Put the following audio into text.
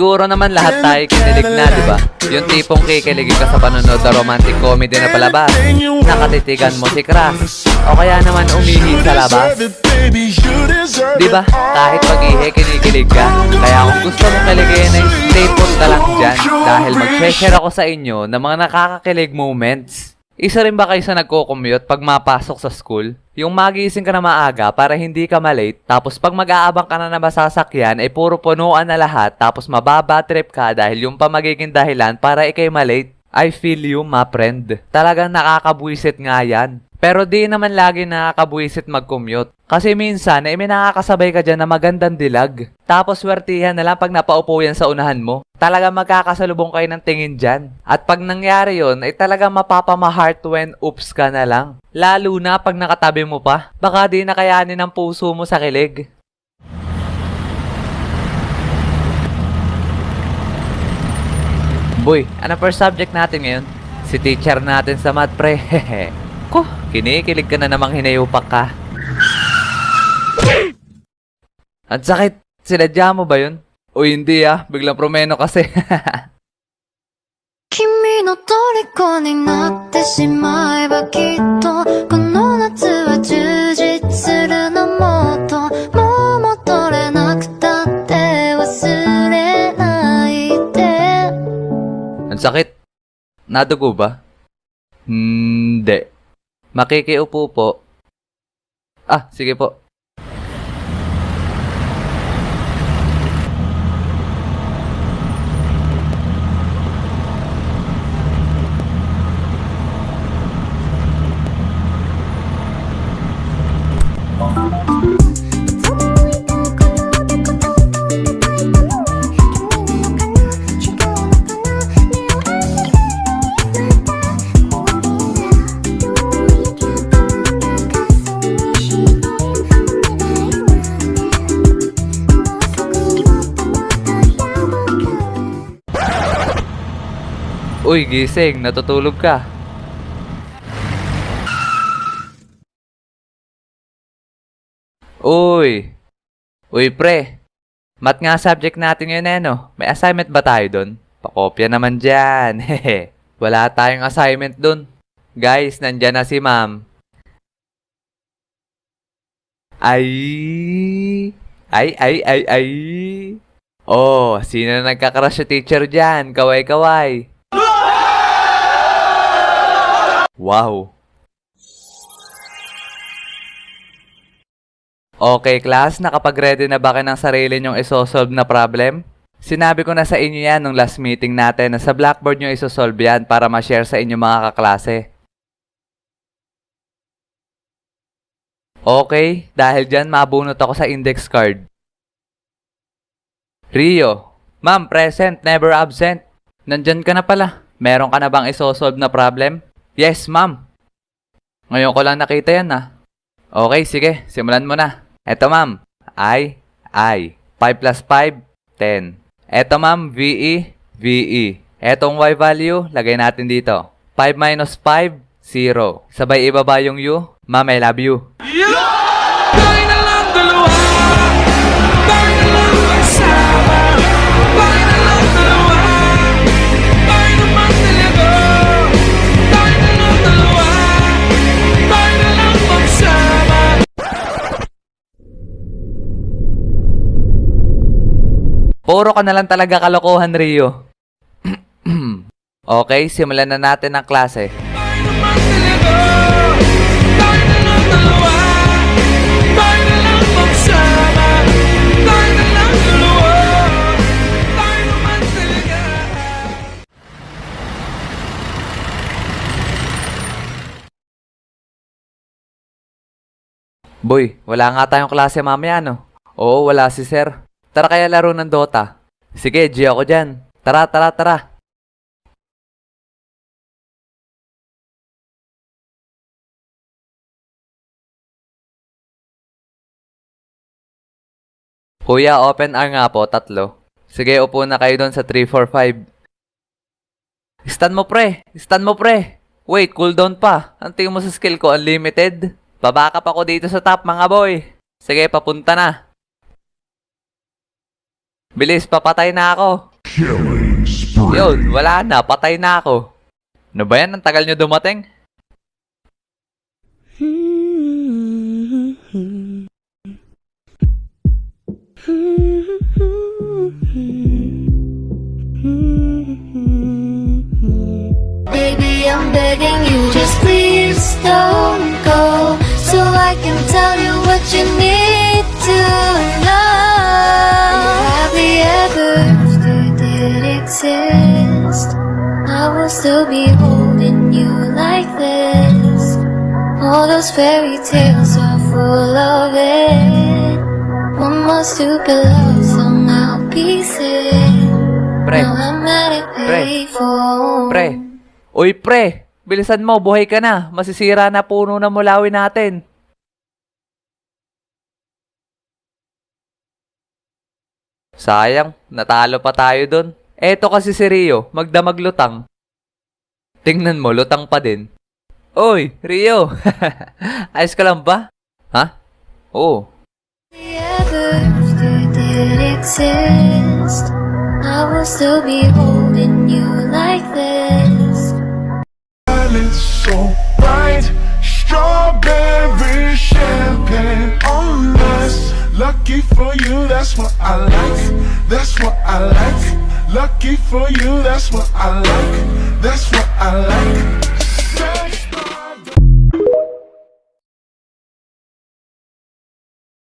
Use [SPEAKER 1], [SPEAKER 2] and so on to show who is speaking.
[SPEAKER 1] Siguro naman lahat tayo kinilig na, di ba? Yung tipong kikiligin ka sa panonood na romantic comedy na palabas. Nakatitigan mo si crush. O kaya naman umihi sa labas. Di ba? Kahit pag-ihi, kinikilig ka. Kaya kung gusto mong kiligin ay stay put ka lang dyan. Dahil mag-share ako sa inyo ng mga nakakakilig moments. Isa rin ba kayo sa nagko-commute pag mapasok sa school? Yung magising ka na maaga para hindi ka malate, tapos pag mag-aabang ka na masasakyan ay puro punuan na lahat, tapos mababa trip ka dahil yung pa magiging dahilan para ikay malate. I feel you, my friend. Talagang nakakabwisit nga yan. Pero di naman lagi nakakabwisit mag-commute. Kasi minsan ay may nakakasabay ka dyan na magandang dilag. Tapos swertihan na lang pag napaupo yan sa unahan mo. Talagang magkakasalubong kayo ng tingin dyan. At pag nangyari yon ay talagang mapapama-heart when oops ka na lang. Lalo na pag nakatabi mo pa. Baka di nakayanin ang puso mo sa kilig. Boy, ano first subject natin ngayon? Si teacher natin sa math, pre. Hehe. Ko, kinikilig ka na namang hinayupak ka. Ang sakit. Sinadya mo ba yun? O hindi biglang promeno kasi.
[SPEAKER 2] 君の虜になってしまえばきっとこの夏は充実するのもっともう戻れなくたって忘れないで
[SPEAKER 1] Ang sakit. Nadugo ba? Hindi. Makikiupo po. Sige po. Uy, gising. Natutulog ka. Uy. Uy, pre. Math nga subject natin ngayon May assignment ba tayo dun? Pakopya naman dyan. Hehe. Wala tayong assignment dun. Guys, nandyan na si ma'am. Ay. Ay. Oh, sino na nagkakrush sa teacher dyan? Kaway-kaway. Wow. Okay, class. Nakapag-ready na ba kayo ng sarili nyong isosolve na problem? Sinabi ko na sa inyo yan nung last meeting natin na sa Blackboard nyo isosolve yan para ma-share sa inyo mga kaklase. Okay, dahil dyan mabunot ako sa index card. Rio. Ma'am, present, never absent. Nandyan ka na pala. Meron ka na bang isosolve na problem? Yes, ma'am. Ngayon ko lang nakita yan Okay, sige. Simulan mo na. Eto, ma'am. I. 5 plus 5, 10. Eto, ma'am. VE. Etong Y value, lagay natin dito. 5 minus 5, 0. Sabay ibaba yung U. Ma'am, I love you.
[SPEAKER 3] Tayo na lang dalawa. Tayo na lang magsama. Tayo na lang dalawa. Tayo naman talaga. Tayo na lang dalawa. Tayo na lang magsama.
[SPEAKER 1] Puro ka na lang talaga kalokohan, Rio. Okay, simulan na natin ang klase.
[SPEAKER 3] Tayo naman talaga. Tayo na lang dalawa. Tayo na lang magsama. Tayo na lang dalawa. Tayo naman talaga.
[SPEAKER 1] Boy, wala nga tayong klase mamaya, Oo, wala si sir. Tara kaya laro ng Dota. Sige, G ako dyan. Tara. Kuya, open R nga po, 3. Sige, upo na kayo doon sa 3, 4, 5. Stun mo, pre. Wait, cooldown pa. Ang tingin mo sa skill ko, unlimited? Babaka pa ako dito sa top, mga boy. Sige, papunta na. Bilis, papatay na ako. Yun, wala na, patay na ako. Ano ba yan? Ang tagal nyo dumating?
[SPEAKER 2] Baby, I'm begging you, just please don't go, so I can tell you what you need to know. Have we ever did exist? I will still be holding you like this. All those fairy tales are full of it. One more stupid love song, I'll be sick.
[SPEAKER 1] Pre,
[SPEAKER 2] Now I'm at it, payphone.
[SPEAKER 1] pre. Uy, pre. Bilisan mo, buhay ka na. Masisira na puno na mulawin natin. Sayang, natalo pa tayo dun. Eto kasi si Rio, magdamag lutang. Tingnan mo, lutang pa din. Uy, Rio. Ayos ka lang ba? Ha? Oo.
[SPEAKER 2] Ever did exist? I will still be holding you like this.
[SPEAKER 4] It's so bright, strawberry champagne on us. Lucky for you, that's what I like. That's what I like. Lucky for you, that's what I like. That's what I like.